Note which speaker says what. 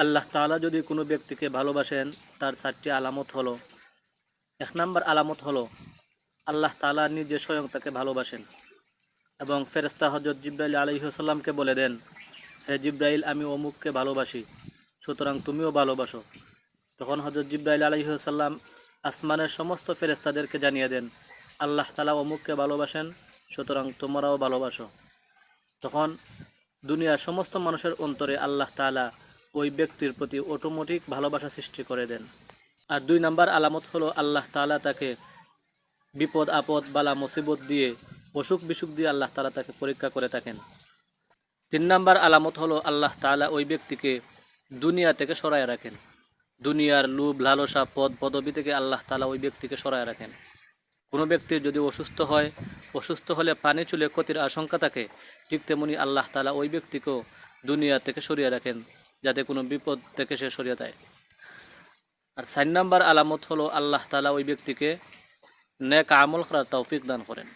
Speaker 1: আল্লাহ তাআলা যদি কোনো ব্যক্তিকে ভালোবাসেন তার 4টি আলামত হলো, 1 নম্বর আলামত হলো আল্লাহ তাআলা নিজে স্বয়ং তাকে ভালোবাসেন এবং ফেরেশতা হযরত জিবরাইল আলাইহিস সালামকে বলে দেন, হে জিবরাইল, আমি অমুককে ভালোবাসি, সুতরাং তুমিও ভালোবাসো। তখন হযরত জিবরাইল আলাইহিস সালাম আসমানের সমস্ত ফেরেশতাদেরকে জানিয়ে দেন, আল্লাহ তাআলা অমুককে ভালোবাসেন, সুতরাং তোমরাও ভালোবাসো। তখন দুনিয়ার সমস্ত মানুষের অন্তরে আল্লাহ তাআলা ওই ব্যক্তির প্রতি অটোমেটিক ভালোবাসা সৃষ্টি করে দেন। আর 2 নম্বর আলামত হলো আল্লাহ তাআলা তাকে বিপদ আপদ বালা মুসিবত দিয়ে, অসুখ বিসুখ দিয়ে আল্লাহ তাআলা তাকে পরীক্ষা করে থাকেন। 3 নম্বর আলামত হলো আল্লাহ তাআলা ওই ব্যক্তিকে দুনিয়া থেকে সরায় রাখেন। দুনিয়ার লোভ লালসা পদ পদবি থেকে আল্লাহ তাআলা ওই ব্যক্তিকে সরায় রাখেন। কোনো ব্যক্তির যদি অসুস্থ হলে পানি চুলে ক্ষতির আশঙ্কা থাকে, ঠিক তেমনি আল্লাহ তাআলা ওই ব্যক্তিকেও দুনিয়া থেকে সরিয়ে রাখেন, যাতে কোনো বিপদ থেকে সে সরিয়ে দেয়। আর 4 নম্বর আলামত হলো আল্লাহ তাআলা ওই ব্যক্তিকে নেক আমল করার তৌফিক দান করেন।